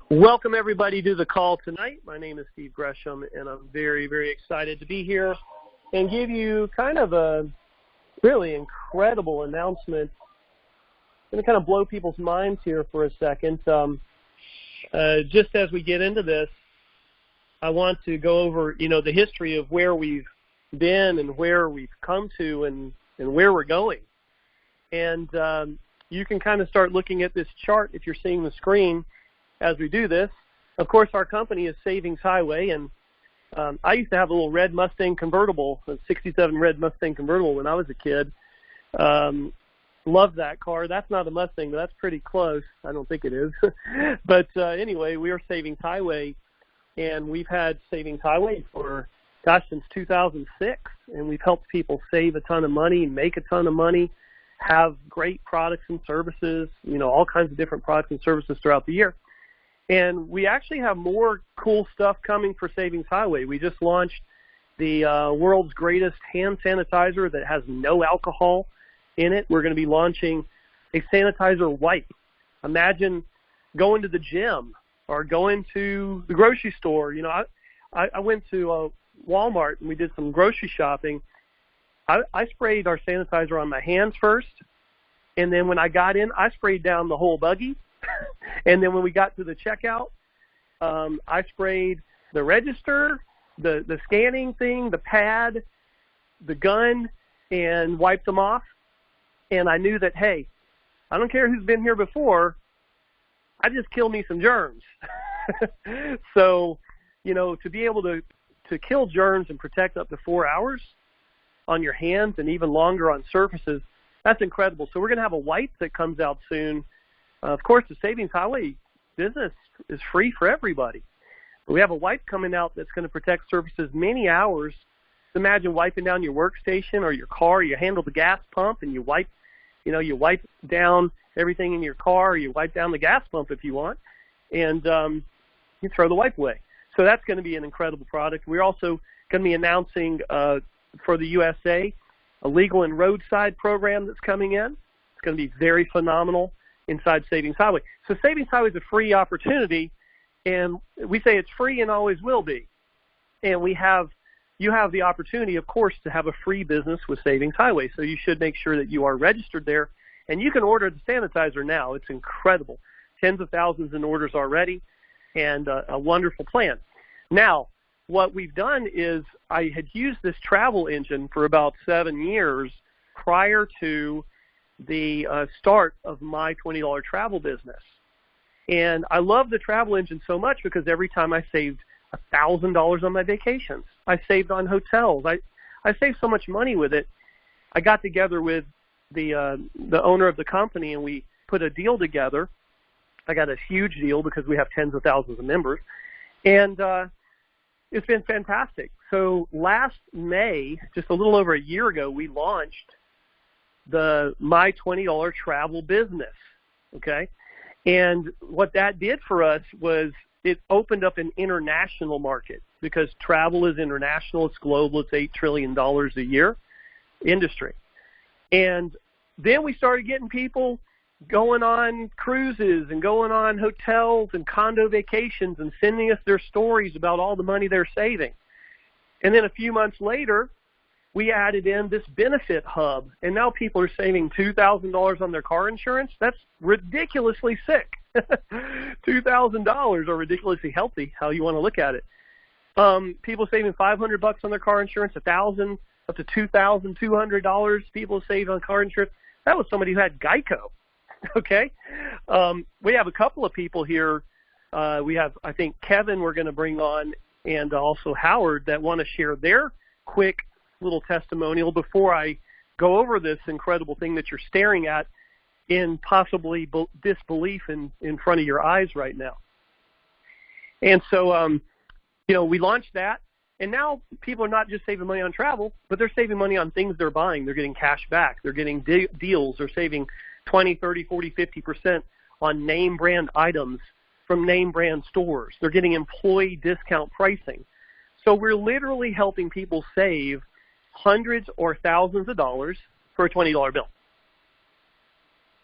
Welcome, everybody, to the call tonight. My name is Steve Gresham, and I'm very, very excited to be here and give you kind of a really incredible announcement. I'm going to kind of blow people's minds here for a second. Just as we get into this, I want to go over, the history of where we've been and where we've come to and where we're going. And you can kind of start looking at this chart if you're seeing the screen as we do this. Of course, our company is Savings Highway, and I used to have a little red Mustang convertible, a 67 red Mustang convertible when I was a kid. Loved that car. That's not a Mustang, but that's pretty close. I don't think it is. But anyway, we are Savings Highway, and we've had Savings Highway for, since 2006, and we've helped people save a ton of money, make a ton of money, have great products and services, all kinds of different products and services throughout the year. And we actually have more cool stuff coming for Savings Highway. We just launched the world's greatest hand sanitizer that has no alcohol in it. We're going to be launching a sanitizer wipe. Imagine going to the gym or going to the grocery store. I went to Walmart and we did some grocery shopping. I sprayed our sanitizer on my hands first, and then when I got in, I sprayed down the whole buggy. And then when we got to the checkout, I sprayed the register, the scanning thing, the pad, the gun, and wiped them off. And I knew that, hey, I don't care who's been here before, I just killed me some germs. So, to be able to kill germs and protect up to 4 hours on your hands and even longer on surfaces, that's incredible. So we're going to have a wipe that comes out soon. Of course, the Savings Highway business is free for everybody. But we have a wipe coming out that's going to protect surfaces many hours. Imagine wiping down your workstation or your car. You handle the gas pump and you wipe down everything in your car, or you wipe down the gas pump if you want, and you throw the wipe away. So that's going to be an incredible product. We're also going to be announcing for the USA a legal and roadside program that's coming in. It's going to be very phenomenal inside Savings Highway. So Savings Highway is a free opportunity, and we say it's free and always will be. And you have the opportunity, of course, to have a free business with Savings Highway. So you should make sure that you are registered there, and you can order the sanitizer now. It's incredible. Tens of thousands in orders already, and a wonderful plan. Now, what we've done is I had used this travel engine for about 7 years prior to the start of my $20 travel business. And I love the travel engine so much because every time I saved $1,000 on my vacations, I saved on hotels. I saved so much money with it. I got together with the owner of the company, and we put a deal together. I got a huge deal because we have tens of thousands of members. And it's been fantastic. So last May, just a little over a year ago, we launched the My $20 Travel business, okay? And what that did for us was it opened up an international market because travel is international, it's global, it's $8 trillion a year industry. And then we started getting people going on cruises and going on hotels and condo vacations and sending us their stories about all the money they're saving. And then a few months later, we added in this benefit hub, and now people are saving $2,000 on their car insurance. That's ridiculously sick. $2,000 or ridiculously healthy, how you want to look at it. People saving $500 on their car insurance, $1,000 up to $2,200 people save on car insurance. That was somebody who had Geico. Okay, we have a couple of people here. We have, I think, Kevin we're going to bring on, and also Howard, that want to share their quick little testimonial before I go over this incredible thing that you're staring at in possibly disbelief in front of your eyes right now. And so, we launched that, and now people are not just saving money on travel, but they're saving money on things they're buying. They're getting cash back. They're getting deals. They're saving 20, 30, 40, 50% on name brand items from name brand stores. They're getting employee discount pricing. So we're literally helping people save hundreds or thousands of dollars for a $20 bill.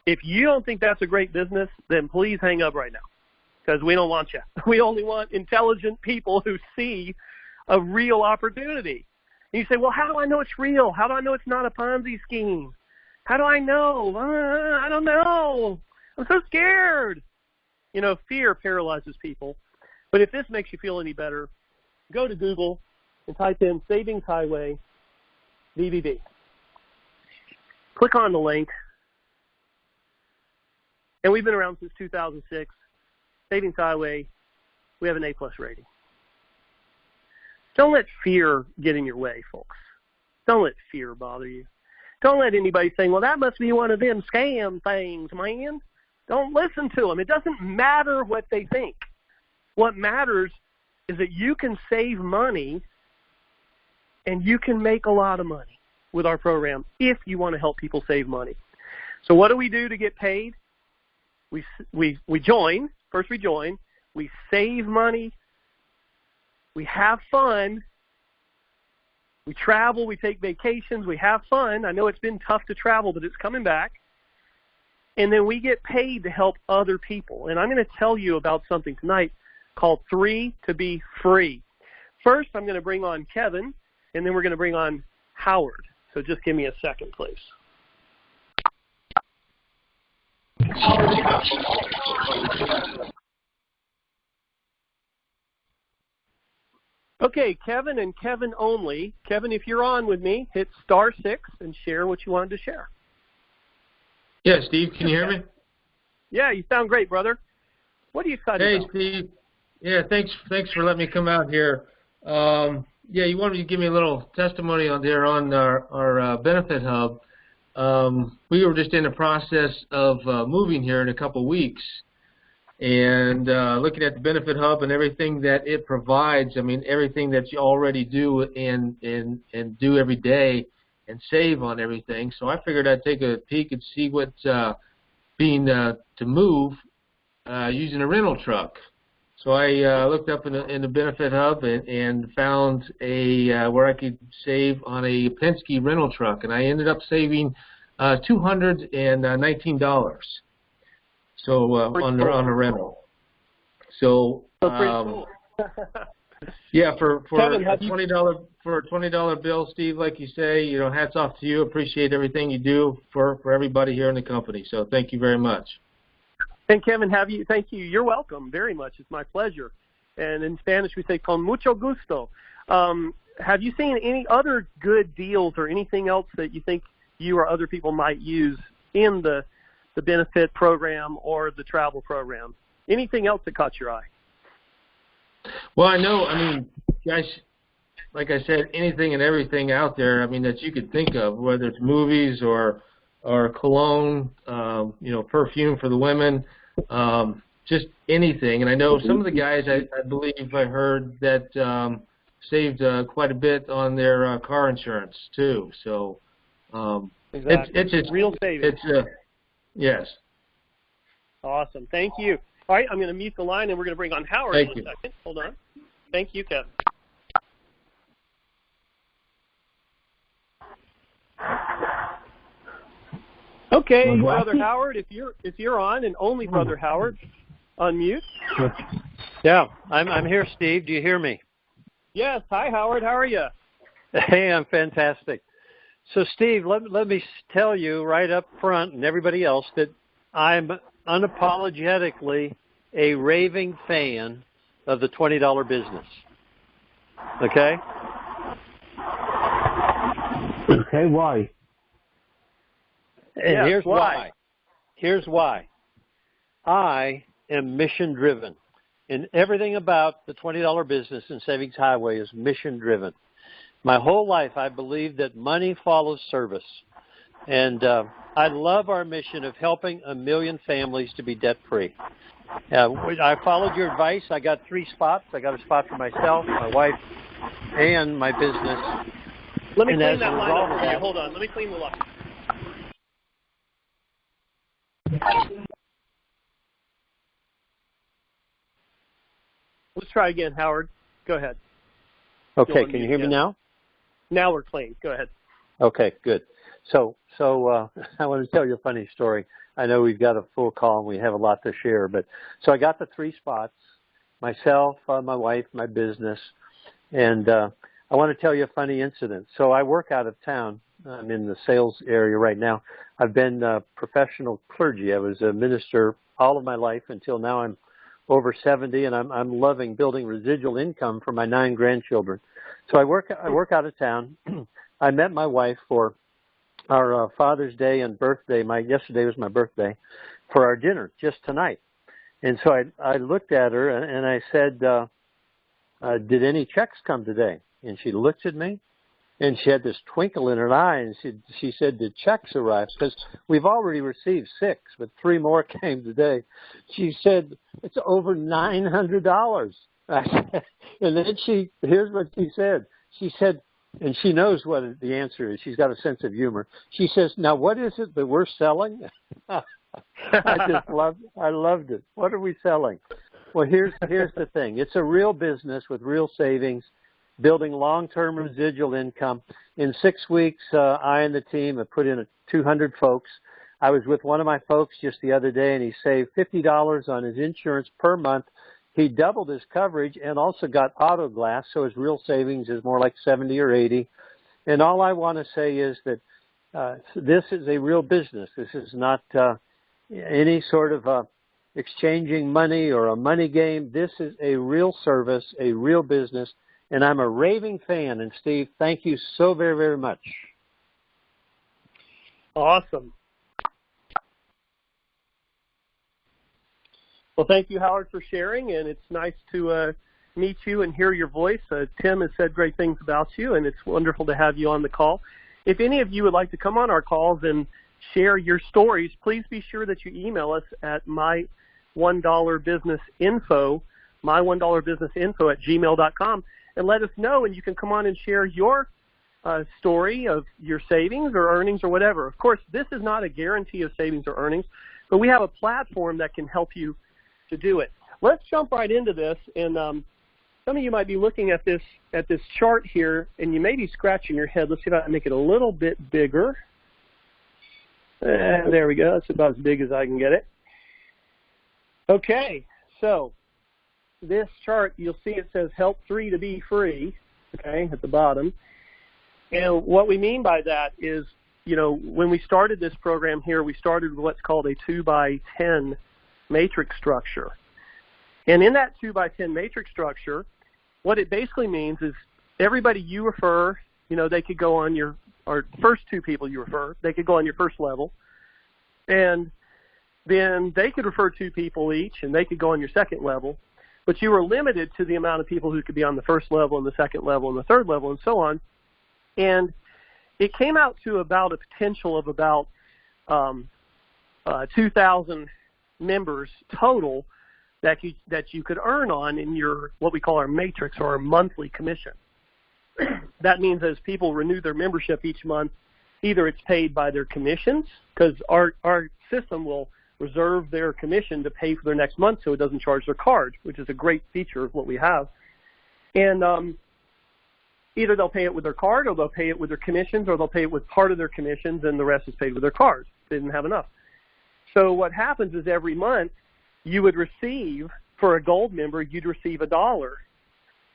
If you don't think that's a great business, then please hang up right now. because we don't want you. We only want intelligent people who see a real opportunity. And you say, well, how do I know it's real? How do I know it's not a Ponzi scheme? How do I know? I don't know. I'm so scared. You know, fear paralyzes people. But if this makes you feel any better, go to Google and type in Savings Highway VBB. Click on the link. And we've been around since 2006. Savings Highway, we have an A+ rating. Don't let fear get in your way, folks. Don't let fear bother you. Don't let anybody say, well, that must be one of them scam things, man. Don't listen to them. It doesn't matter what they think. What matters is that you can save money and you can make a lot of money with our program if you want to help people save money. So what do we do to get paid? We join. First we join. We save money. We have fun. We travel. We take vacations. We have fun. I know it's been tough to travel, but it's coming back. And then we get paid to help other people. And I'm going to tell you about something tonight called 3 to be Free. First, I'm going to bring on Kevin, and then we're going to bring on Howard. So just give me a second, please. Okay, Kevin and Kevin only. Kevin, if you're on with me, hit *6 and share what you wanted to share. Yeah, Steve, can you hear me? Yeah, you sound great, brother. What are you excited about? Hey, Steve. Yeah, thanks for letting me come out here. Yeah, you wanted to give me a little testimony on there on our benefit hub. We were just in the process of moving here in a couple weeks, and looking at the benefit hub and everything that it provides. I mean, everything that you already do and do every day and save on everything. So I figured I'd take a peek and see what being to move using a rental truck. So I looked up in the benefit hub and found a where I could save on a Penske rental truck, and I ended up saving $219. So on a rental. So cool. yeah, for Kevin, a $20 bill, Steve, like you say, you know, hats off to you. Appreciate everything you do for everybody here in the company. So thank you very much. And Kevin, thank you. You're welcome very much. It's my pleasure. And in Spanish, we say con mucho gusto. Have you seen any other good deals or anything else that you think you or other people might use in the benefit program or the travel program? Anything else that caught your eye? Well, I mean, guys, like I said, anything and everything out there, I mean, that you could think of, whether it's movies or cologne, you know, perfume for the women, just anything. And I know some of the guys, I believe I heard that saved quite a bit on their car insurance too. So exactly. It's real savings. Yes. Awesome. Thank you. All right, I'm going to mute the line, and we're going to bring on Howard in a second. Hold on. Thank you, Kevin. Okay, Brother Howard, if you're on, and only Brother Howard, unmute. Yeah, I'm here, Steve. Do you hear me? Yes. Hi, Howard. How are you? Hey, I'm fantastic. So, Steve, let me tell you right up front and everybody else that I'm unapologetically a raving fan of the $20 business. Okay? Okay, why? And here's why. Here's why. I am mission driven. And everything about the $20 business and Savings Highway is mission driven. My whole life I believe that money follows service. And I love our mission of helping 1 million families to be debt free. I followed your advice. I got 3 spots. I got a spot for myself, my wife, and my business. Let me clean that line up for you. Hold on. Let me clean the line. Let's try again, Howard. Go ahead. Okay, can you hear me now? Now we're clean. Go ahead. Okay, good. So I want to tell you a funny story. I know we've got a full call and we have a lot to share, but so I got the 3 spots, myself, my wife, my business, and I want to tell you a funny incident. So I work out of town. I'm in the sales area right now. I've been professional clergy. I was a minister all of my life until now. I'm over 70, and I'm loving building residual income for my 9 grandchildren. So I work out of town. I met my wife for our Father's Day and birthday. Yesterday was my birthday, for our dinner just tonight. And so I looked at her and I said, "Did any checks come today?" And she looked at me, and she had this twinkle in her eye, and she said, "Did checks arrive?" Because we've already received 6, but 3 more came today. She said, "It's over $900." And then here's what she said. She said, and she knows what the answer is. She's got a sense of humor. She says, "Now, what is it that we're selling?" I loved it. What are we selling? Well, here's the thing. It's a real business with real savings, building long-term residual income. In 6 weeks, I and the team have put in 200 folks. I was with one of my folks just the other day, and he saved $50 on his insurance per month. He doubled his coverage and also got auto glass, so his real savings is more like 70 or 80. And all I want to say is that this is a real business. This is not any sort of exchanging money or a money game. This is a real service, a real business, and I'm a raving fan. And Steve, thank you so very, very much. Awesome. Well, thank you, Howard, for sharing, and it's nice to meet you and hear your voice. Tim has said great things about you, and it's wonderful to have you on the call. If any of you would like to come on our calls and share your stories, please be sure that you email us at my$1businessinfo, my$1businessinfo@gmail.com, and let us know, and you can come on and share your story of your savings or earnings or whatever. Of course, this is not a guarantee of savings or earnings, but we have a platform that can help you to do it. Let's jump right into this, and some of you might be looking at this chart here, and you may be scratching your head. Let's see if I can make it a little bit bigger. There we go. That's about as big as I can get it. Okay, so this chart, you'll see it says help 3 to be free, okay, at the bottom. And what we mean by that is, you know, when we started this program here, we started with what's called a 2x10 matrix structure. And in that 2x10 matrix structure, what it basically means is everybody you refer, you know, they could go on your, or first 2 people you refer, they could go on your first level. And then they could refer 2 people each, and they could go on your second level. But you were limited to the amount of people who could be on the first level and the second level and the third level and so on. And it came out to about a potential of about 2,000 members total that you could earn on in your, what we call our matrix, or our monthly commission. That means as people renew their membership each month, either it's paid by their commissions, because our system will reserve their commission to pay for their next month so it doesn't charge their card, which is a great feature of what we have. And either they'll pay it with their card, or they'll pay it with their commissions, or they'll pay it with part of their commissions and the rest is paid with their card. They didn't have enough. So what happens is every month you would receive, for a gold member, you'd receive $1.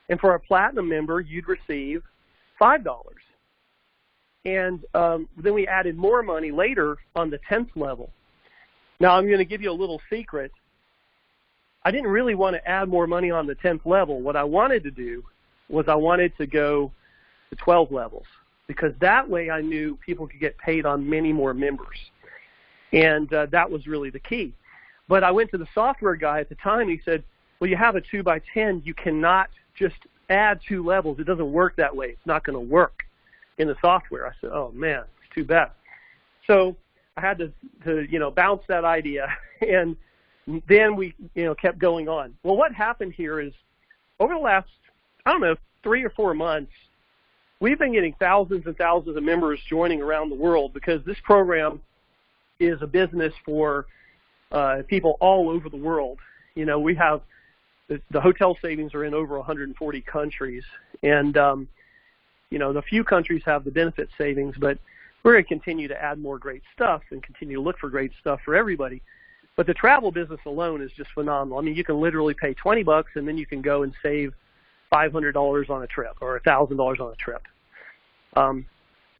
And for a platinum member, you'd receive $5. And then we added more money later on the 10th level. Now I'm going to give you a little secret. I didn't really want to add more money on the 10th level. What I wanted to do was I wanted to go to 12 levels, because that way I knew people could get paid on many more members. And that was really the key. But I went to the software guy at the time, and he said, well, you have a 2x10. You cannot just add 2 levels. It doesn't work that way. It's not going to work in the software. I said, oh, man, it's too bad. So I had to you know, bounce that idea, and then we, you know, kept going on. Well, what happened here is over the last, I don't know, 3 or 4 months, we've been getting thousands and thousands of members joining around the world, because this program is a business for people all over the world. You know, we have the hotel savings are in over 140 countries, and you know, the few countries have the benefit savings, but we're going to continue to add more great stuff and continue to look for great stuff for everybody. But the travel business alone is just phenomenal. I mean, you can literally pay $20 and then you can go and save $500 on a trip or $1,000 on a trip.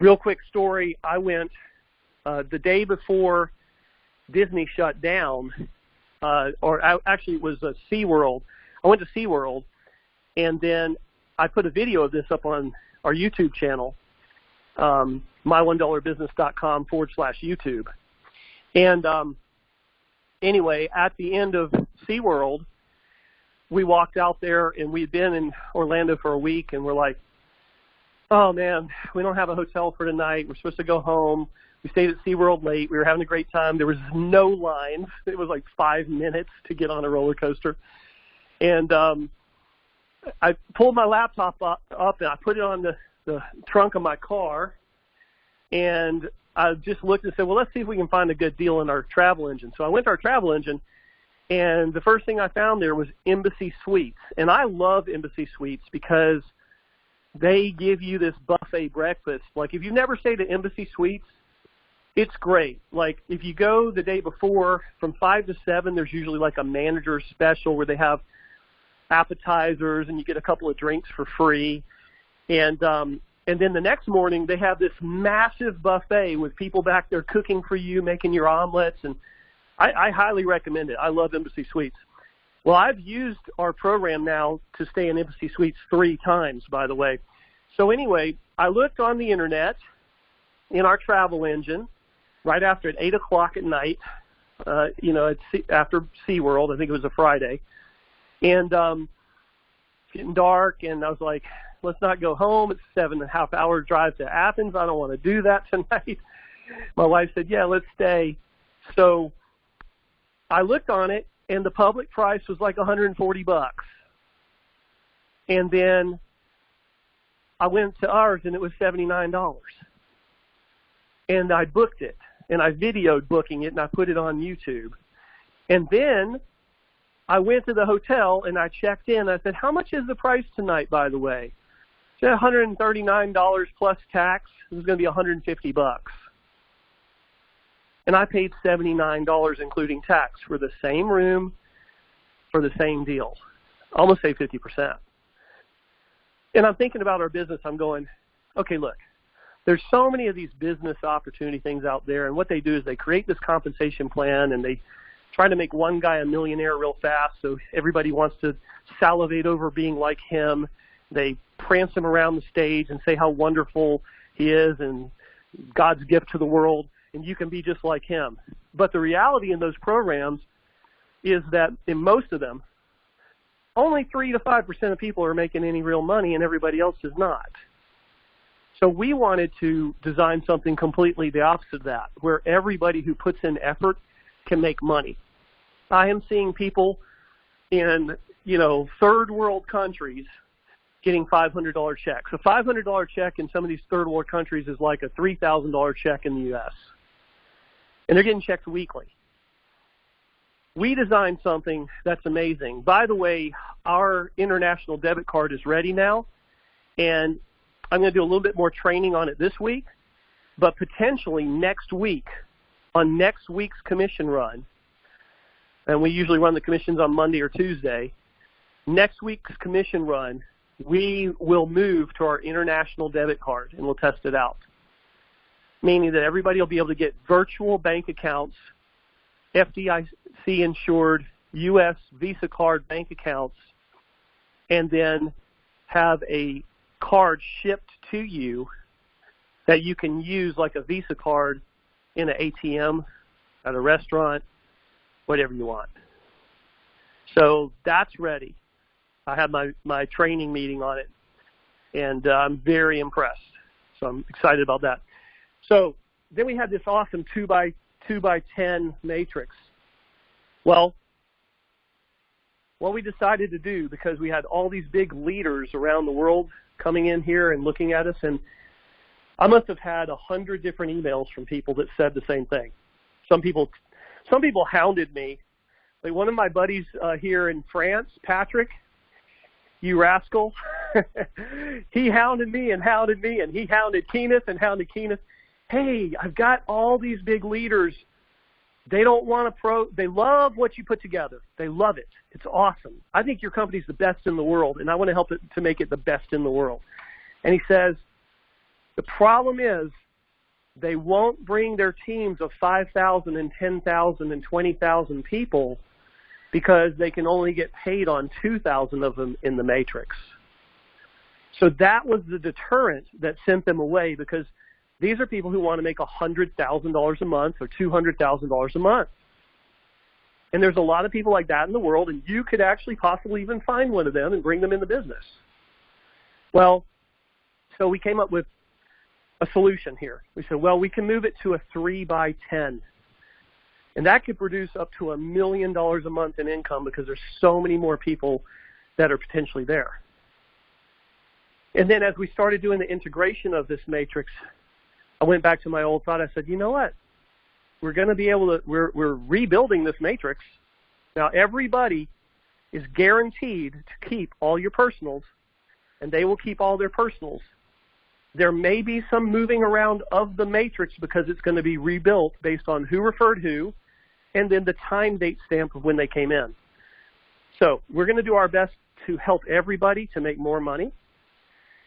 Real quick story, I went the day before Disney shut down, actually it was SeaWorld. I went to SeaWorld, and then I put a video of this up on our YouTube channel, my$1business.com/YouTube. And anyway, at the end of SeaWorld, we walked out there, and we'd been in Orlando for a week, and we're like, oh, man, we don't have a hotel for tonight. We're supposed to go home. We stayed at SeaWorld late. We were having a great time. There was no lines. It was like 5 minutes to get on a roller coaster. And I pulled my laptop up and I put it on the trunk of my car. And I just looked and said, well, let's see if we can find a good deal in our travel engine. So I went to our travel engine, and the first thing I found there was Embassy Suites. And I love Embassy Suites because they give you this buffet breakfast. Like, if you've never stayed at Embassy Suites, it's great. Like, if you go the day before from 5 to 7, there's usually like a manager's special where they have appetizers and you get a couple of drinks for free. And then the next morning they have this massive buffet with people back there cooking for you, making your omelets. And I highly recommend it. I love Embassy Suites. Well, I've used our program now to stay in Embassy Suites 3 times, by the way. So anyway, I looked on the internet in our travel engine right after at 8 o'clock at night, after SeaWorld. I think it was a Friday. And getting dark, and I was like, let's not go home. It's a 7.5 hour drive to Athens. I don't want to do that tonight. My wife said, yeah, let's stay. So I looked on it, and the public price was like $140. And then I went to ours, and it was $79. And I booked it, and I videoed booking it, and I put it on YouTube. And then I went to the hotel, and I checked in. I said, how much is the price tonight, by the way? She said $139 plus tax. It was going to be $150. And I paid $79, including tax, for the same room, for the same deal. Almost say 50%. And I'm thinking about our business. I'm going, okay, look, there's so many of these business opportunity things out there, and what they do is they create this compensation plan, and they try to make one guy a millionaire real fast, so everybody wants to salivate over being like him. They prance him around the stage and say how wonderful he is and God's gift to the world, and you can be just like him. But the reality in those programs is that in most of them, only 3 to 5% of people are making any real money, and everybody else is not. So we wanted to design something completely the opposite of that, where everybody who puts in effort can make money. I am seeing people in, third world countries getting $500 checks. A $500 check in some of these third world countries is like a $3,000 check in the U.S. And they're getting checks weekly. We designed something that's amazing. By the way, our international debit card is ready now, and I'm going to do a little bit more training on it this week, but potentially next week, on next week's commission run, and we usually run the commissions on Monday or Tuesday, next week's commission run, we will move to our international debit card, and we'll test it out, meaning that everybody will be able to get virtual bank accounts, FDIC-insured U.S. Visa card bank accounts, and then have a card shipped to you that you can use like a Visa card in an ATM, at a restaurant, whatever you want. So that's ready. I had my training meeting on it, and I'm very impressed. So I'm excited about that. So then we had this awesome 2x10 matrix. Well, what we decided to do, because we had all these big leaders around the world coming in here and looking at us, and I must have had 100 different emails from people that said the same thing. Some people hounded me. Like one of my buddies here in France, Patrick, you rascal, he hounded me, and he hounded Kenneth and hounded Kenneth. hey, I've got all these big leaders. They don't want they love what you put together. They love it. It's awesome. I think your company's the best in the world, and I want to help it to make it the best in the world. And he says, the problem is they won't bring their teams of 5,000 and 10,000 and 20,000 people because they can only get paid on 2,000 of them in the matrix. So that was the deterrent that sent them away, because these are people who want to make $100,000 a month or $200,000 a month. And there's a lot of people like that in the world, and you could actually possibly even find one of them and bring them in the business. Well, so we came up with a solution here. We said, well, we can move it to a 3x10. And that could produce up to $1 million a month in income, because there's so many more people that are potentially there. And then as we started doing the integration of this matrix, I went back to my old thought. I said, you know what? We're going to be able to, we're rebuilding this matrix. Now everybody is guaranteed to keep all your personals, and they will keep all their personals. There may be some moving around of the matrix because it's going to be rebuilt based on who referred who, and then the time date stamp of when they came in. So we're going to do our best to help everybody to make more money.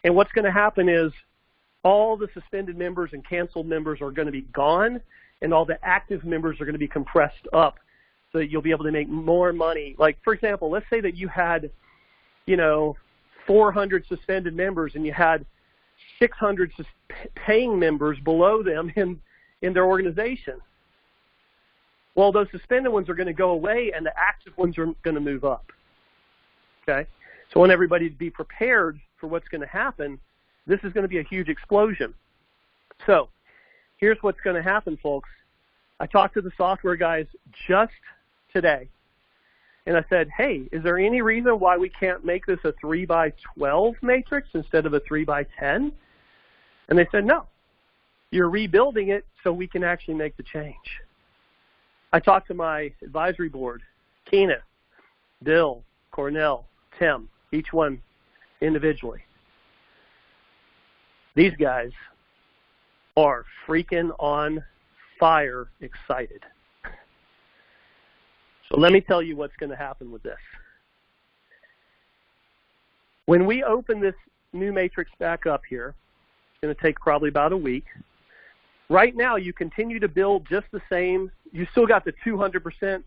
And what's going to happen is all the suspended members and canceled members are going to be gone, and all the active members are going to be compressed up so that you'll be able to make more money. Like, for example, let's say that you had, 400 suspended members, and you had 600 paying members below them in their organization. Well, those suspended ones are going to go away, and the active ones are going to move up. Okay? So I want everybody to be prepared for what's going to happen. This is going to be a huge explosion. So here's what's going to happen, folks. I talked to the software guys just today, and I said, hey, is there any reason why we can't make this a 3x12 matrix instead of a 3x10? And they said, no. You're rebuilding it so we can actually make the change. I talked to my advisory board, Keenan, Bill, Cornell, Tim, each one individually. These guys are freaking on fire excited. So let me tell you what's going to happen with this. When we open this new matrix back up here, it's going to take probably about a week. Right now, you continue to build just the same. You still got the 200%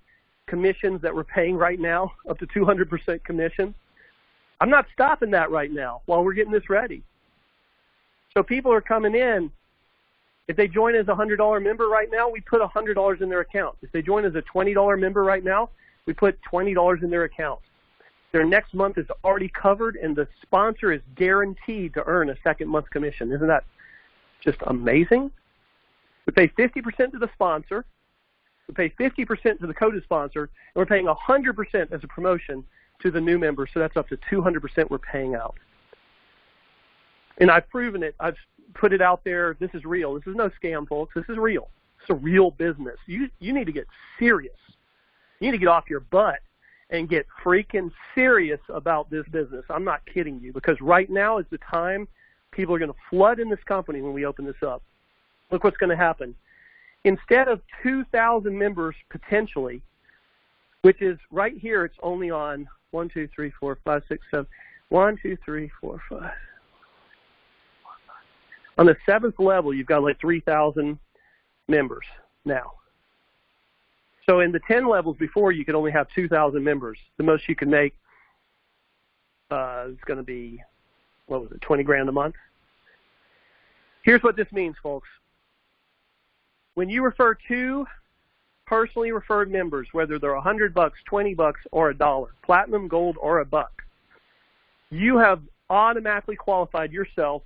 commissions that we're paying right now, up to 200% commission. I'm not stopping that right now while we're getting this ready. So people are coming in. If they join as a $100 member right now, we put $100 in their account. If they join as a $20 member right now, we put $20 in their account. Their next month is already covered, and the sponsor is guaranteed to earn a second month commission. Isn't that just amazing? We pay 50% to the sponsor. We pay 50% to the coded sponsor, and we're paying 100% as a promotion to the new member, so that's up to 200% we're paying out. And I've proven it. I've put it out there. This is real. This is no scam, folks. This is real. It's a real business. You need to get serious. You need to get off your butt and get freaking serious about this business. I'm not kidding you, because right now is the time people are going to flood in this company when we open this up. Look what's going to happen. Instead of 2,000 members potentially, which is right here, it's only on 1, 2, 3, 4, 5, 6, 7. 1, 2, 3, 4, 5. On the 7th level, you've got like 3,000 members now. So in the 10 levels before, you could only have 2,000 members. The most you could make is going to be, 20 grand a month? Here's what this means, folks. When you refer 2 personally referred members, whether they're $100, $20, or $1, platinum, gold, or $1, you have automatically qualified yourself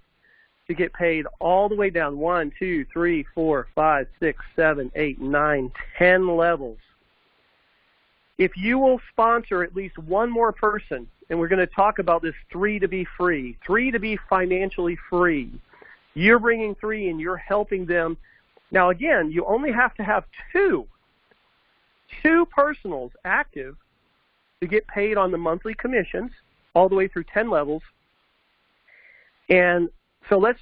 to get paid all the way down 1, 2, 3, 4, 5, 6, 7, 8, 9, 10 levels. If you will sponsor at least one more person, and we're going to talk about this 3 to be free, 3 to be financially free. You're bringing 3 and you're helping them. Now again, you only have to have 2 personals active to get paid on the monthly commissions all the way through 10 levels. And So let's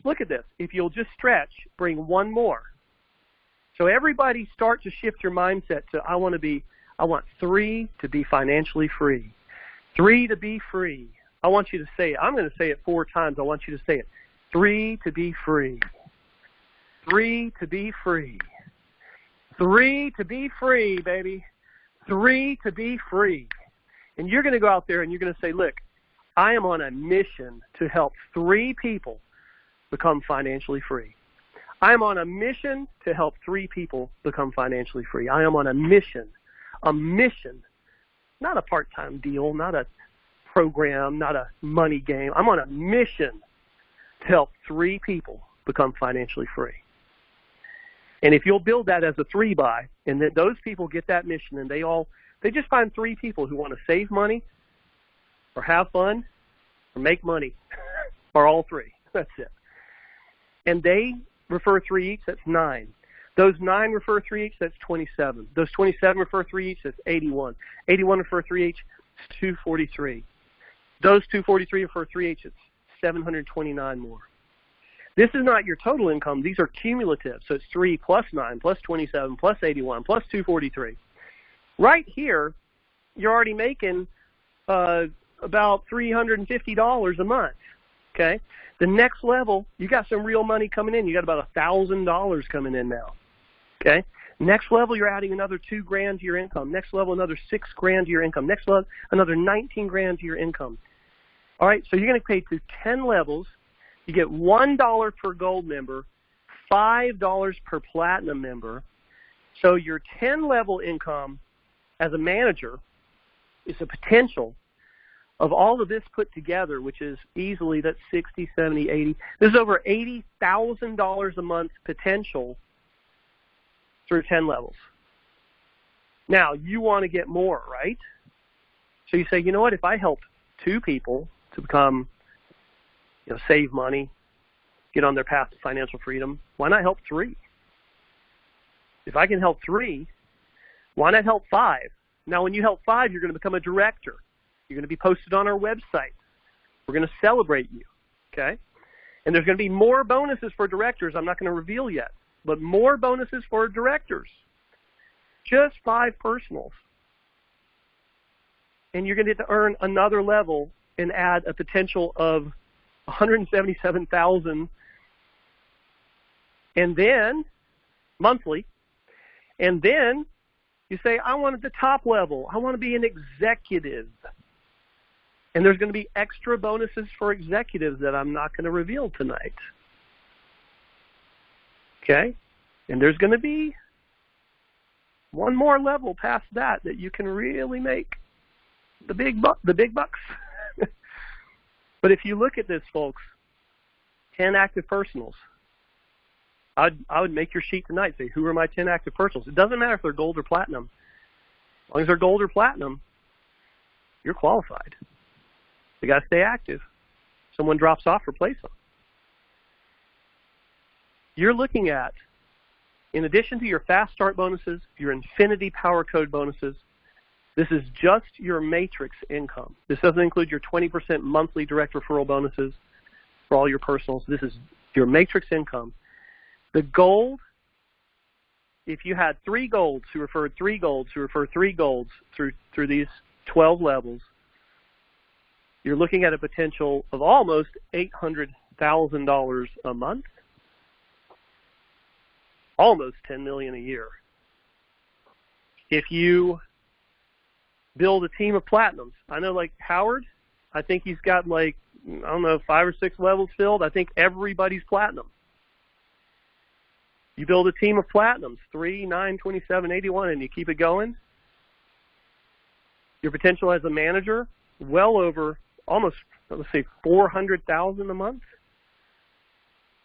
look at this. If you'll just stretch, bring one more. So everybody start to shift your mindset to I want 3 to be financially free. 3 to be free. I want you to say it. I'm going to say it 4 times. I want you to say it. 3 to be free. 3 to be free. 3 to be free, baby. 3 to be free. And you're going to go out there and you're going to say, look, I am on a mission to help 3 people become financially free. I am on a mission to help 3 people become financially free. I am on a mission, not a part-time deal, not a program, not a money game. I'm on a mission to help 3 people become financially free. And if you'll build that as a 3-by, and then those people get that mission, and they just find 3 people who want to save money, or have fun, or make money, or all 3. That's it. And they refer 3 each, that's 9. Those 9 refer 3 each, that's 27. Those 27 refer 3 each, that's 81. 81 refer 3 each, it's 243. Those 243 refer 3 each, it's 729 more. This is not your total income. These are cumulative. So it's 3 plus 9 plus 27 plus 81 plus 243. Right here, you're already making about $350 a month. Okay? The next level, you got some real money coming in. You got about $1,000 coming in now. Okay? Next level, you're adding another $2,000 to your income. Next level, another $6,000 to your income. Next level, another $19,000 to your income. All right, so you're going to pay through 10 levels. You get $1 per gold member, $5 per platinum member. So your 10-level income as a manager is a potential of all of this put together, which is easily, that's 60, 70, 80. There's over $80,000 a month potential through 10 levels. Now, you want to get more, right? So you say, you know what, if I help 2 people to become, save money, get on their path to financial freedom, why not help 3? If I can help 3, why not help 5? Now, when you help 5, you're going to become a director. You're going to be posted on our website. We're going to celebrate you, okay? And there's going to be more bonuses for directors I'm not going to reveal yet, but more bonuses for directors. Just 5 personals. And you're going to get to earn another level and add a potential of $177,000 and then monthly, and then you say, I want at the top level. I want to be an executive. And there's going to be extra bonuses for executives that I'm not going to reveal tonight. Okay? And there's going to be one more level past that you can really make the big bucks. But if you look at this, folks, 10 active personals, I would make your sheet tonight, say, who are my 10 active personals? It doesn't matter if they're gold or platinum. As long as they're gold or platinum, you're qualified. They got to stay active. Someone drops off, replace them. You're looking at, in addition to your fast start bonuses, your infinity power code bonuses, this is just your matrix income. This doesn't include your 20% monthly direct referral bonuses for all your personals. This is your matrix income. The gold, if you had 3 golds who referred 3 golds who referred 3 golds through these 12 levels, you're looking at a potential of almost $800,000 a month, almost $10 million a year. If you build a team of platinums, I know like Howard, I think he's got 5 or 6 levels filled. I think everybody's platinum. You build a team of platinums, 3, 9, 27, 81, and you keep it going. Your potential as a manager, well over almost, let's say, $400,000 a month.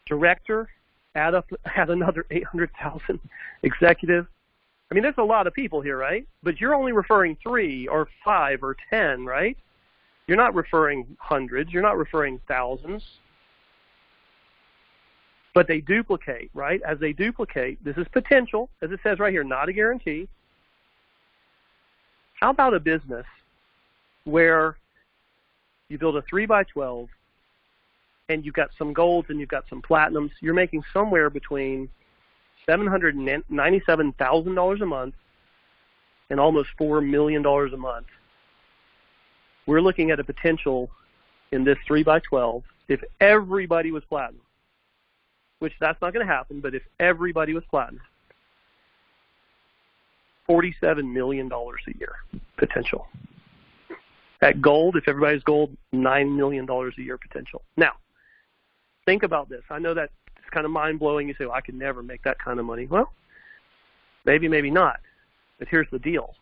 Director, add another $800,000. Executive. I mean, there's a lot of people here, right? But you're only referring 3 or 5 or 10, right? You're not referring hundreds. You're not referring thousands. But they duplicate, right? As they duplicate, this is potential, as it says right here, not a guarantee. How about a business where you build a 3x12, and you've got some golds and you've got some platinums, you're making somewhere between $797,000 a month and almost $4 million a month. We're looking at a potential in this 3x12, if everybody was platinum, which that's not going to happen, but if everybody was platinum, $47 million a year potential. At gold, if everybody's gold, $9 million a year potential. Now, think about this. I know that it's kind of mind-blowing. You say, well, I could never make that kind of money. Well, maybe, maybe not. But here's the deal.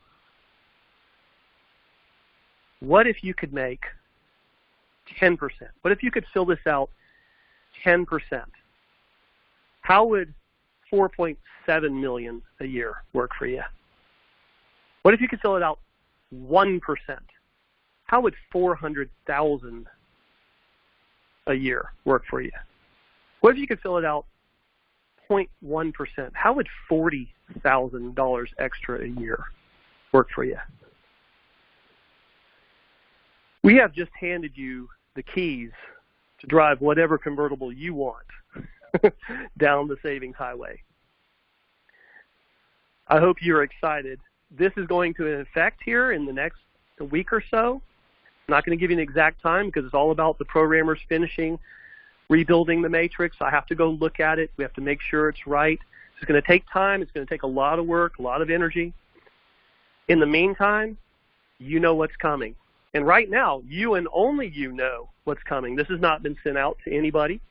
What if you could make 10%? What if you could fill this out 10%? How would $4.7 million a year work for you? What if you could fill it out 1%? How would $400,000 a year work for you? What if you could fill it out 0.1%? How would $40,000 extra a year work for you? We have just handed you the keys to drive whatever convertible you want down the savings highway. I hope you're excited. This is going to effect here in the next week or so. I'm not going to give you an exact time because it's all about the programmers finishing, rebuilding the matrix. I have to go look at it. We have to make sure it's right. It's going to take time. It's going to take a lot of work, a lot of energy. In the meantime, you know what's coming. And right now, you and only you know what's coming. This has not been sent out to anybody.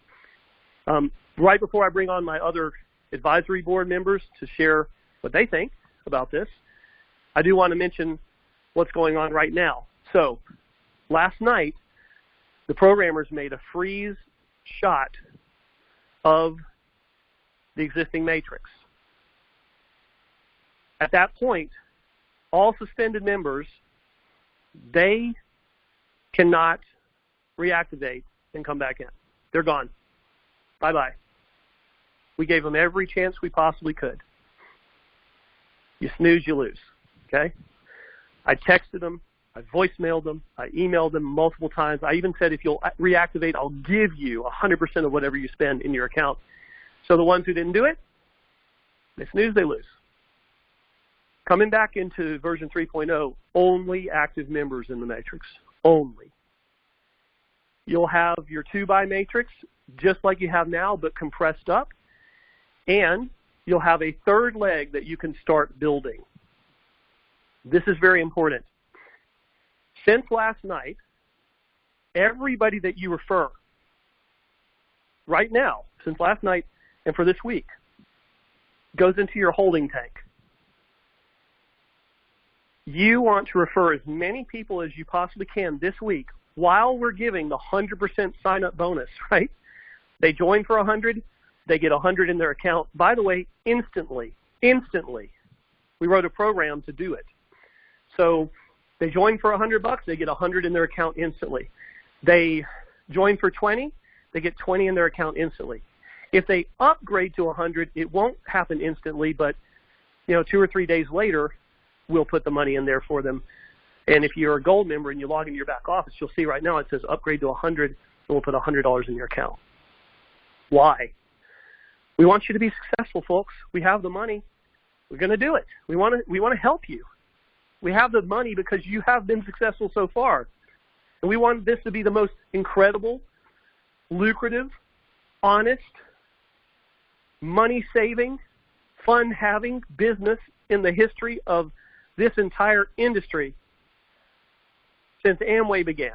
Right before I bring on my other advisory board members to share what they think about this, I do want to mention what's going on right now. So, last night, the programmers made a freeze shot of the existing matrix. At that point, all suspended members, they cannot reactivate and come back in. They're gone. Bye-bye. We gave them every chance we possibly could. You snooze, you lose. Okay? I texted them. I voicemailed them. I emailed them multiple times. I even said, if you'll reactivate, I'll give you 100% of whatever you spend in your account. So the ones who didn't do it, they snooze, they lose. Coming back into version 3.0, only active members in the matrix. Only. You'll have your 2x matrix just like you have now, but compressed up. And you'll have a third leg that you can start building. This is very important. Since last night, everybody that you refer right now, since last night and for this week, goes into your holding tank. You want to refer as many people as you possibly can this week while we're giving the 100% sign-up bonus, right? They join for 100, they get 100 in their account. By the way, instantly. We wrote a program to do it. So they join for $100, they get 100 in their account instantly. They join for 20, they get 20 in their account instantly. If they upgrade to 100, it won't happen instantly, but 2 or 3 days later, we'll put the money in there for them. And if you're a gold member and you log into your back office, you'll see right now it says upgrade to 100, and we'll put $100 in your account. Why? We want you to be successful, folks. We have the money. We're going to do it. We want to help you. We have the money because you have been successful so far. And we want this to be the most incredible, lucrative, honest, money-saving, fun-having business in the history of this entire industry since Amway began,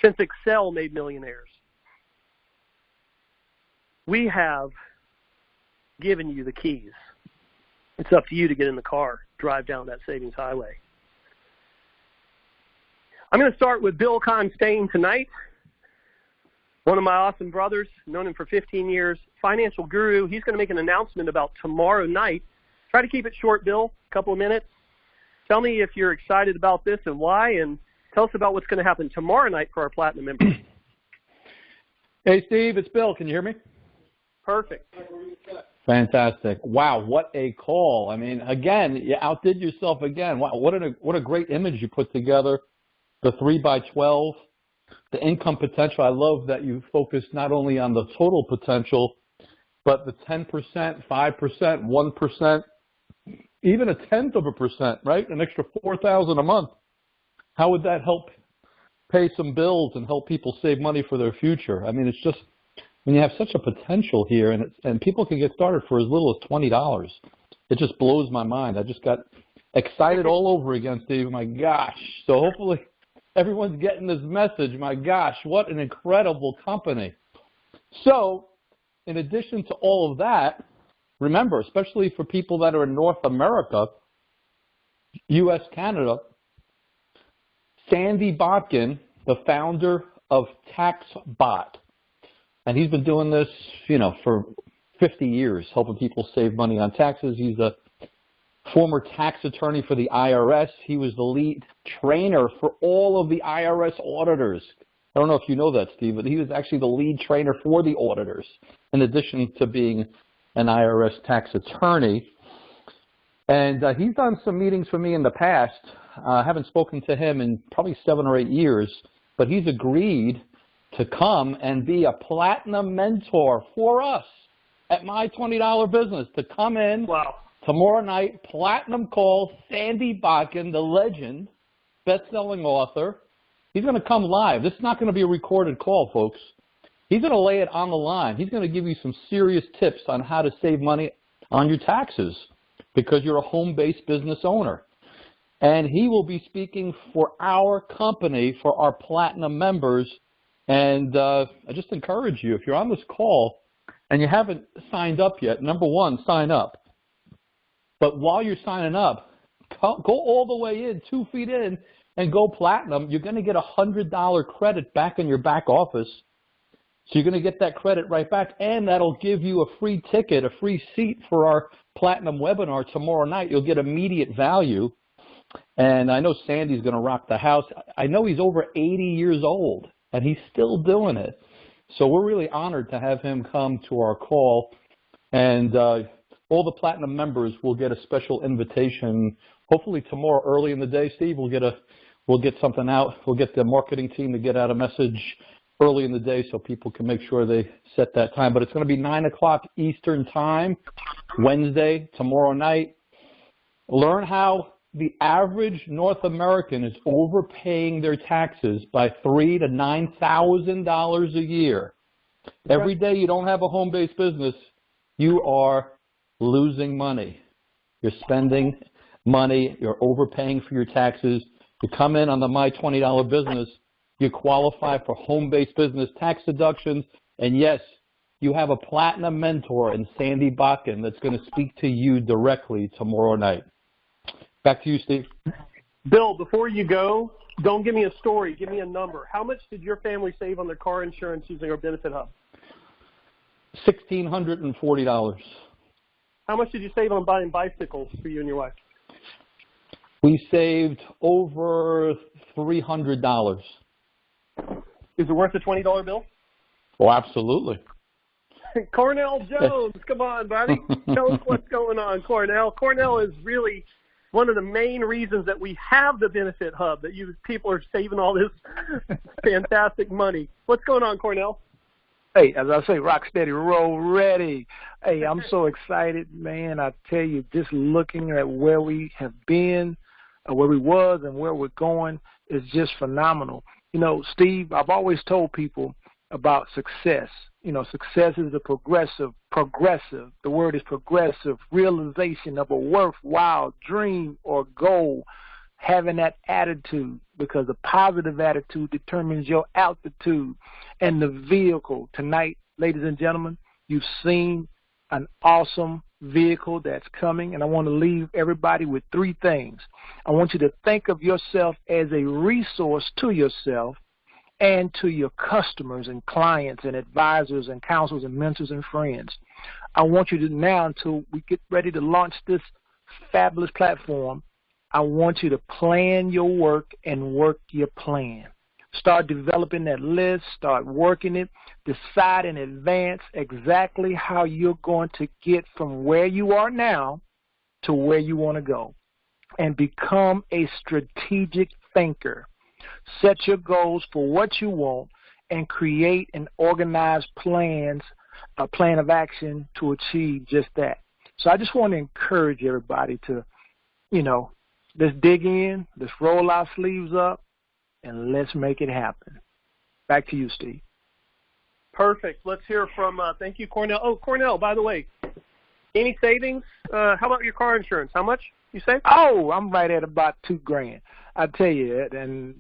since Excel made millionaires. We have given you the keys. It's up to you to get in the car, drive down that savings highway. I'm going to start with Bill Constein tonight. One of my awesome brothers, known him for 15 years, financial guru. He's going to make an announcement about tomorrow night. Try to keep it short, Bill, a couple of minutes. Tell me if you're excited about this and why, and tell us about what's going to happen tomorrow night for our Platinum members. Hey, Steve, it's Bill. Can you hear me? Perfect. Fantastic. Wow, what a call. I mean, again, you outdid yourself again. Wow, what a great image you put together, the 3x12. the income potential. I love that you focus not only on the total potential, but the 10%, 5%, 1%, even a tenth of a percent, right? An extra $4,000 a month. How would that help pay some bills and help people save money for their future? I mean, it's just, when you have such a potential here, and people can get started for as little as $20, it just blows my mind. I just got excited all over again, Steve. My gosh. So hopefully everyone's getting this message. My gosh, what an incredible company. So in addition to all of that, remember, especially for people that are in North America, U.S., Canada, Sandy Botkin, the founder of TaxBot, and he's been doing this, for 50 years, helping people save money on taxes. He's a former tax attorney for the IRS. He was the lead trainer for all of the IRS auditors. I don't know if you know that, Steve, but he was actually the lead trainer for the auditors, in addition to being an IRS tax attorney. And he's done some meetings for me in the past. I haven't spoken to him in probably 7 or 8 years, but he's agreed to come and be a platinum mentor for us at My $20 Business, to come in tomorrow night, platinum call, Sandy Botkin, the legend, best-selling author. He's going to come live. This is not going to be a recorded call, folks. He's going to lay it on the line. He's going to give you some serious tips on how to save money on your taxes because you're a home-based business owner. And he will be speaking for our company, for our platinum members. And I just encourage you, if you're on this call and you haven't signed up yet, number one, sign up. But while you're signing up, go all the way in, 2 feet in, and go platinum. You're going to get a $100 credit back in your back office. So you're going to get that credit right back, and that'll give you a free ticket, a free seat for our platinum webinar tomorrow night. You'll get immediate value. And I know Sandy's going to rock the house. I know he's over 80 years old, and he's still doing it. So we're really honored to have him come to our call. And all the platinum members will get a special invitation. Hopefully tomorrow early in the day, Steve, we'll get something out. We'll get the marketing team to get out a message early in the day so people can make sure they set that time. But it's going to be 9 o'clock Eastern time, Wednesday, tomorrow night. Learn how the average North American is overpaying their taxes by $3,000 to $9,000 a year. Every day you don't have a home-based business, you are losing money. You're spending money. You're overpaying for your taxes. You come in on the My $20 Business, you qualify for home-based business tax deductions, and yes, you have a platinum mentor in Sandy Botkin that's going to speak to you directly tomorrow night. Back to you, Steve. Bill, before you go, don't give me a story. Give me a number. How much did your family save on their car insurance using our Benefit Hub? $1,640. How much did you save on buying bicycles for you and your wife? We saved over $300. Is it worth the $20 bill? Oh, absolutely. Cornell Jones, come on, buddy. Tell us what's going on, Cornell. Cornell is really one of the main reasons that we have the Benefit Hub, that you people are saving all this fantastic money. What's going on, Cornell? Hey, as I say, rock steady, roll ready. Hey, I'm so excited, man. I tell you, just looking at where we have been, where we was, and where we're going is just phenomenal. You know, Steve, I've always told people about success. You know, success is a progressive. The word is progressive, realization of a worthwhile dream or goal, having that attitude, because a positive attitude determines your altitude and the vehicle. Tonight, ladies and gentlemen, you've seen an awesome vehicle that's coming, and I want to leave everybody with 3 things. I want you to think of yourself as a resource to yourself and to your customers and clients and advisors and counselors and mentors and friends. I want you to now, until we get ready to launch this fabulous platform, I want you to plan your work and work your plan. Start developing that list, start working it, decide in advance exactly how you're going to get from where you are now to where you want to go, and become a strategic thinker. set your goals for what you want, and create and organize plans, a plan of action to achieve just that. So I just want to encourage everybody to, let's dig in, let's roll our sleeves up, and let's make it happen. Back to you, Steve. Perfect. Let's hear from, thank you, Cornell. Oh, Cornell, by the way, any savings? How about your car insurance? How much you save? Oh, I'm right at about $2,000. I tell you, and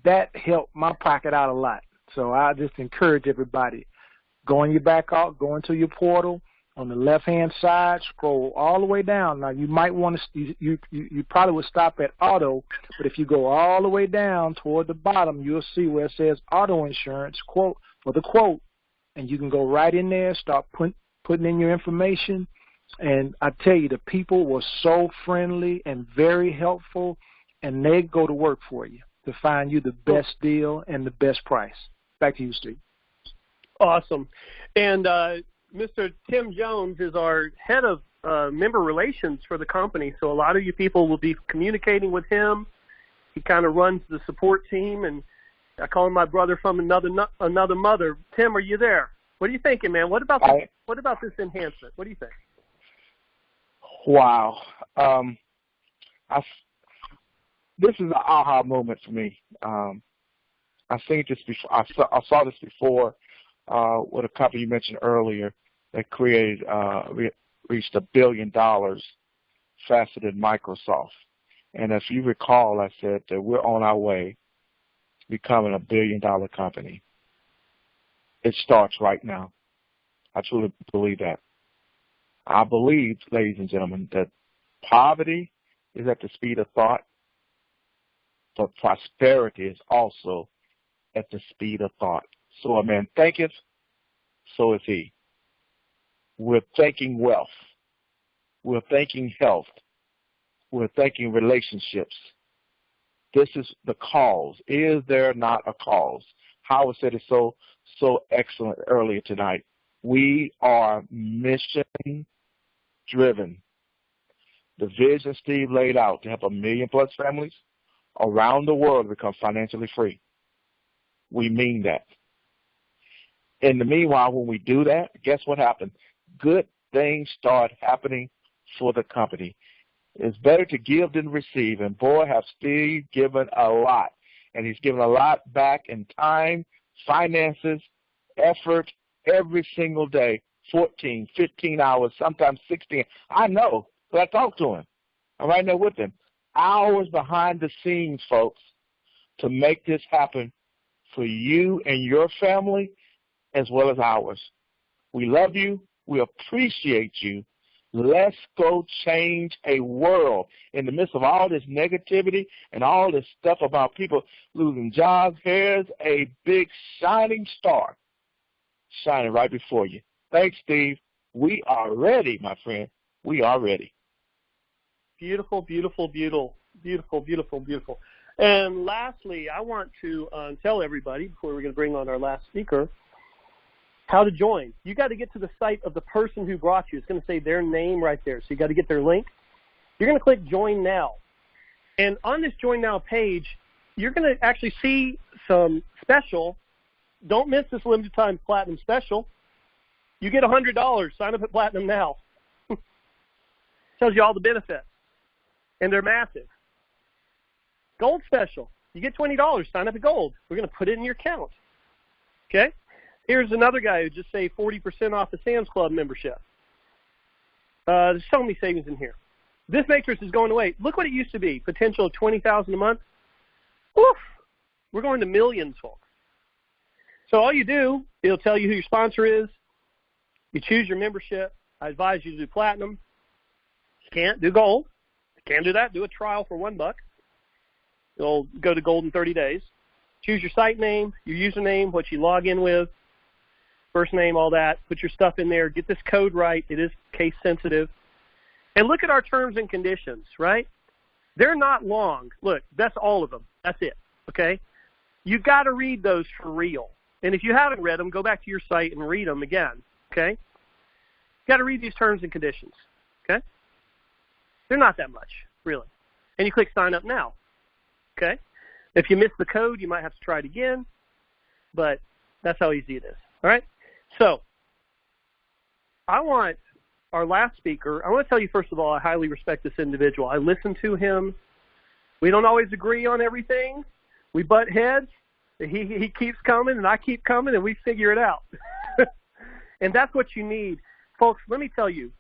that helped my pocket out a lot. So I just encourage everybody, go into your portal. On the left-hand side, scroll all the way down. Now, you might want to, you probably would stop at auto, but if you go all the way down toward the bottom, you'll see where it says auto insurance quote for the quote, and you can go right in there, start putting in your information. And I tell you, the people were so friendly and very helpful, and they go to work for you to find you the best deal and the best price. Back to you, Steve. Awesome. And Mr. Tim Jones is our head of member relations for the company, so a lot of you people will be communicating with him. He kind of runs the support team, and I call him my brother from another mother. Tim, are you there? What are you thinking, man? What about this enhancement? What do you think? Wow. This is an aha moment for me. I think this before. I saw this before with a company you mentioned earlier that created reached $1 billion faster than Microsoft. And if you recall, I said that we're on our way to becoming $1 billion company. It starts right now. I truly believe that. I believe, ladies and gentlemen, that poverty is at the speed of thought, but prosperity is also at the speed of thought. So a man thinketh, so is he. We're thinking wealth. We're thinking health. We're thinking relationships. This is the cause. Is there not a cause? Howard said it so excellent earlier tonight. We are mission driven. The vision Steve laid out to help 1 million+ families around the world become financially free. We mean that. In the meanwhile, when we do that, guess what happens? Good things start happening for the company. It's better to give than receive, and boy, has Steve given a lot. And he's given a lot back in time, finances, effort, every single day, 14, 15 hours, sometimes 16. I know, but I talk to him. I'm right there with him. Hours behind the scenes, folks, to make this happen for you and your family as well as ours. We love you. We appreciate you. Let's go change a world in the midst of all this negativity and all this stuff about people losing jobs. Here's a big shining star shining right before you. Thanks, Steve. We are ready, my friend. We are ready. Beautiful, beautiful, beautiful, beautiful, beautiful, beautiful. And lastly, I want to tell everybody, before we're going to bring on our last speaker, how to join. You got to get to the site of the person who brought you. It's going to say their name right there. So you got to get their link. You're going to click Join Now. And on this Join Now page, you're going to actually see some special. Don't miss this limited time Platinum special. You get $100. Sign up at Platinum now. Tells you all the benefits. And they're massive. Gold special. You get $20. Sign up at Gold. We're going to put it in your account. Okay? Here's another guy who just saved 40% off the Sam's Club membership. There's so many savings in here. This matrix is going away. Look what it used to be. Potential of $20,000 a month. Oof. We're going to millions, folks. So all you do, it'll tell you who your sponsor is. You choose your membership. I advise you to do Platinum. You can't do Gold. You can't do that. Do a trial for $1. You'll go to Gold in 30 days. Choose your site name, your username, what you log in with, first name, all that. Put your stuff in there. Get this code right. It is case sensitive. And look at our terms and conditions, right? They're not long. Look, that's all of them. That's it, okay? You've got to read those for real. And if you haven't read them, go back to your site and read them again, okay? You've got to read these terms and conditions, okay? They're not that much, really. And you click Sign Up Now, okay? If you miss the code, you might have to try it again, but that's how easy it is. All right? So I want our last speaker, I want to tell you, first of all, I highly respect this individual. I listen to him. We don't always agree on everything. We butt heads. He keeps coming, and I keep coming, and we figure it out. And that's what you need. Folks, let me tell you,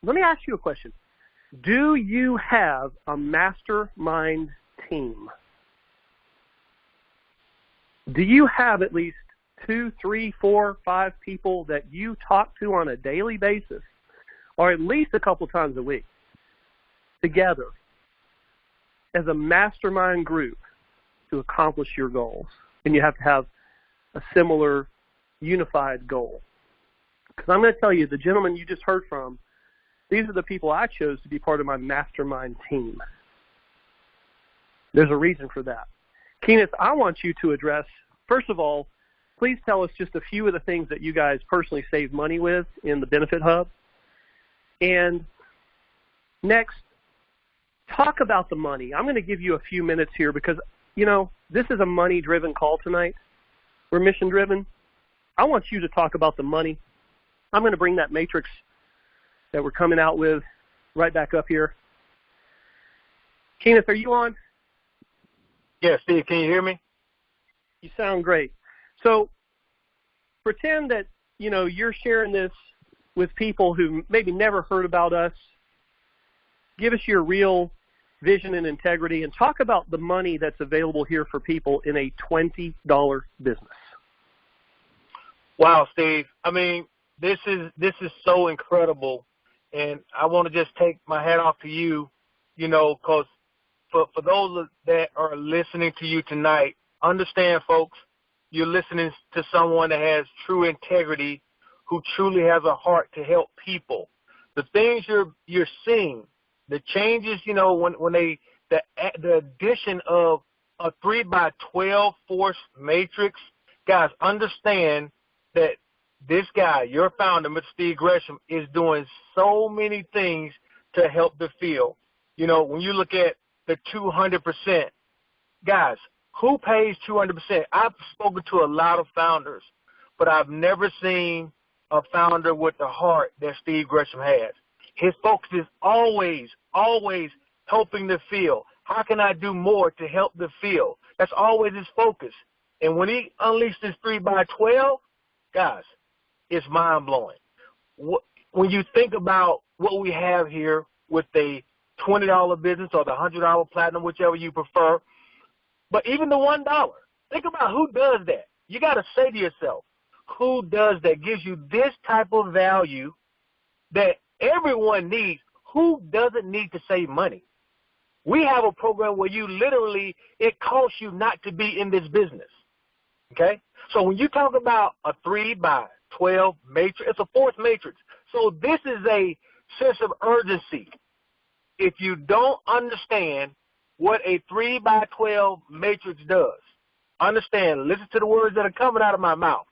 let me ask you a question. Do you have a mastermind team? Do you have at least 2, 3, 4, 5 people that you talk to on a daily basis, or at least a couple times a week, together as a mastermind group to accomplish your goals? And you have to have a similar unified goal. Because I'm going to tell you, the gentleman you just heard from, these are the people I chose to be part of my mastermind team. There's a reason for that. Kenneth, I want you to address, first of all, please tell us just a few of the things that you guys personally save money with in the Benefit Hub. And next, talk about the money. I'm going to give you a few minutes here because, you know, this is a money-driven call tonight. We're mission-driven. I want you to talk about the money. I'm going to bring that matrix that we're coming out with right back up here. Kenneth, are you on? Yes, Steve, can you hear me? You sound great. So pretend that, you know, you're sharing this with people who maybe never heard about us. Give us your real vision and integrity, and talk about the money that's available here for people in a $20 business. Wow, Steve. I mean, this is so incredible, and I want to just take my hat off to you, you know, because for those that are listening to you tonight, understand, folks, you're listening to someone that has true integrity, who truly has a heart to help people. The things you're seeing, the changes, you know, when the addition of a 3x12 force matrix, guys, understand that this guy, your founder, Mr. Steve Gresham, is doing so many things to help the field. You know, when you look at the 200%, guys, who pays 200%? I've spoken to a lot of founders, but I've never seen a founder with the heart that Steve Gresham has. His focus is always helping the field. How can I do more to help the field? That's always his focus. And when he unleashed this 3x12, guys, it's mind-blowing. When you think about what we have here with the $20 business or the $100 platinum, whichever you prefer, but even the $1, think about who does that. You got to say to yourself, who does that, gives you this type of value that everyone needs? Who doesn't need to save money? We have a program where you literally, it costs you not to be in this business, okay? So when you talk about a 3x12 matrix, it's a force matrix. So this is a sense of urgency. If you don't understand what a 3x12 matrix does, understand, listen to the words that are coming out of my mouth.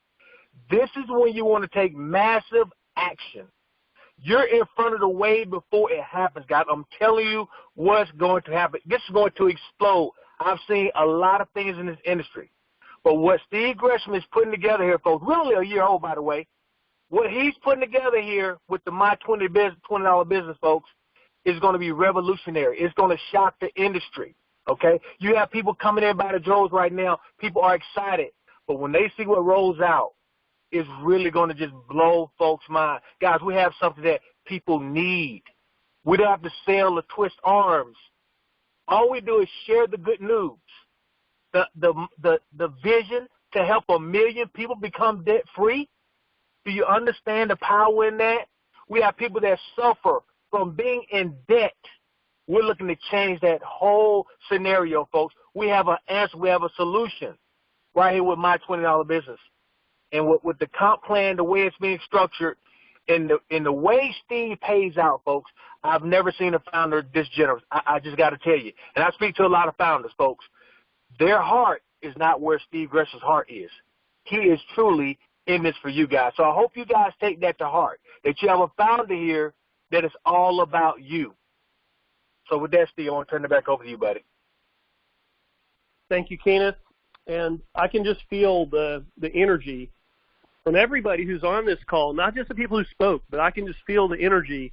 This is when you want to take massive action. You're in front of the wave before it happens, guys. I'm telling you what's going to happen. This is going to explode. I've seen a lot of things in this industry. But what Steve Gresham is putting together here, folks, we're only a year old, by the way. What he's putting together here with the My $20 business, folks, is going to be revolutionary. It's going to shock the industry, okay? You have people coming in by the droves right now. People are excited. But when they see what rolls out, it's really going to just blow folks' mind. Guys, we have something that people need. We don't have to sell or twist arms. All we do is share the good news. The vision to help 1 million people become debt-free. Do you understand the power in that? We have people that suffer from being in debt. We're looking to change that whole scenario, folks. We have an answer. We have a solution right here with My $20 business. And with the comp plan, the way it's being structured, and the way Steve pays out, folks, I've never seen a founder this generous. I just got to tell you. And I speak to a lot of founders, folks. Their heart is not where Steve Gresham's heart is. He is truly in this for you guys. So I hope you guys take that to heart, that you have a founder here that is all about you. So with that, Steve, I want to turn it back over to you, buddy. Thank you, Kenneth. And I can just feel the energy from everybody who's on this call, not just the people who spoke, but I can just feel the energy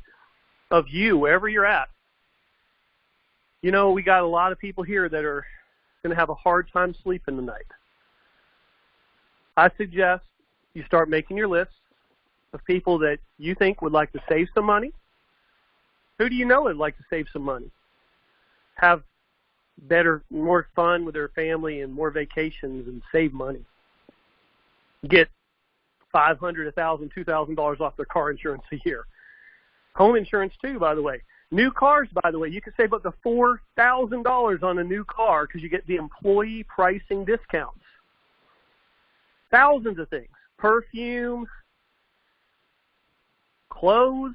of you wherever you're at. You know, we got a lot of people here that are going to have a hard time sleeping tonight. I suggest you start making your list of people that you think would like to save some money. Who do you know would like to save some money? Have better, more fun with their family and more vacations and save money. Get $500, $1,000, $2,000 off their car insurance a year. Home insurance too, by the way. New cars, by the way, you can save up to $4,000 on a new car because you get the employee pricing discounts. Thousands of things. Perfume, clothes,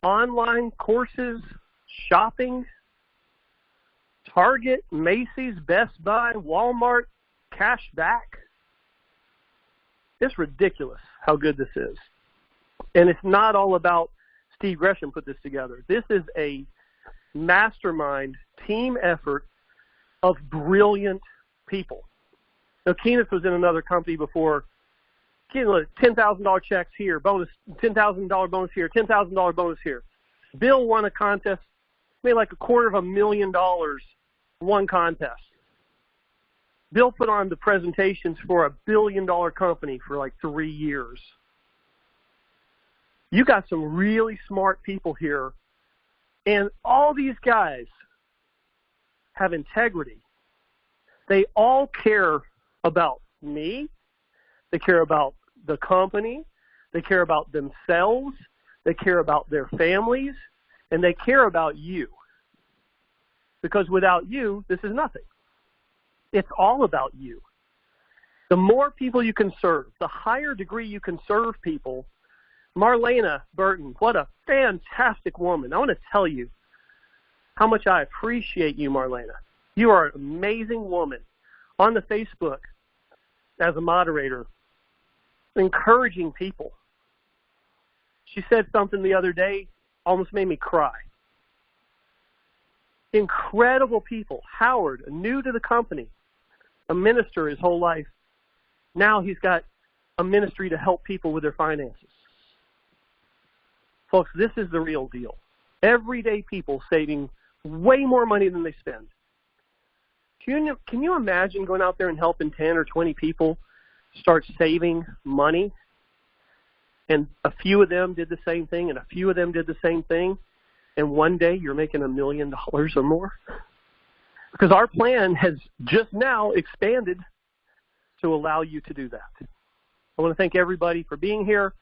online courses, shopping, Target, Macy's, Best Buy, Walmart, cash back. It's ridiculous how good this is. And it's not all about Steve Gresham put this together. This is a mastermind team effort of brilliant people. Now, Kenneth was in another company before. $10,000 checks here, bonus, $10,000 bonus here, $10,000 bonus here. Bill won a contest, made like $250,000 one contest. Bill put on the presentations for $1 billion company for like 3 years. You got some really smart people here, and all these guys have integrity. They all care about me. They care about the company. They care about themselves. They care about their families. And they care about you. Because without you, this is nothing. It's all about you. The more people you can serve, the higher degree you can serve people. Marlena Burton, what a fantastic woman. I want to tell you how much I appreciate you, Marlena. You are an amazing woman. On the Facebook, as a moderator, encouraging people. She said something the other day, almost made me cry. Incredible people. Howard, new to the company, a minister his whole life. Now he's got a ministry to help people with their finances. Folks, this is the real deal. Everyday people saving way more money than they spend. Can you imagine going out there and helping 10 or 20 people start saving money? And a few of them did the same thing, and a few of them did the same thing, and one day you're making $1 million or more? Because our plan has just now expanded to allow you to do that. I want to thank everybody for being here.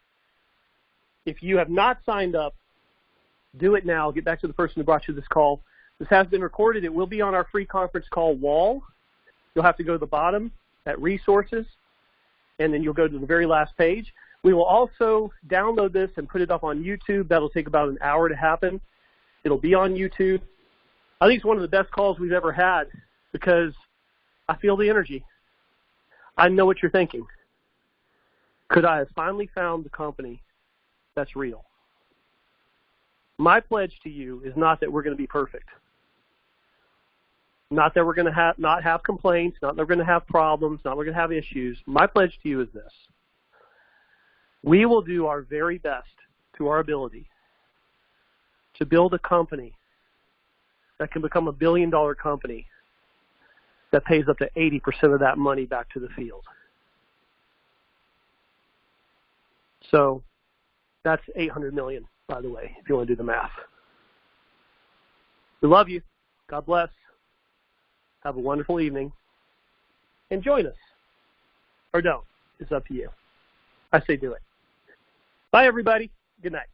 If you have not signed up, do it now. Get back to the person who brought you this call. This has been recorded. It will be on our free conference call wall. You'll have to go to the bottom at resources, and then you'll go to the very last page. We will also download this and put it up on YouTube. That'll take about an hour to happen. It'll be on YouTube. I think it's one of the best calls we've ever had because I feel the energy. I know what you're thinking. Could I have finally found the company that's real? My pledge to you is not that we're going to be perfect. Not that we're going to not have complaints, not that we're going to have problems, not that we're going to have issues. My pledge to you is this. We will do our very best to our ability to build a company that can become $1 billion company that pays up to 80% of that money back to the field. So that's $800 million, by the way, if you want to do the math. We love you. God bless. Have a wonderful evening. And join us. Or don't. It's up to you. I say do it. Bye, everybody. Good night.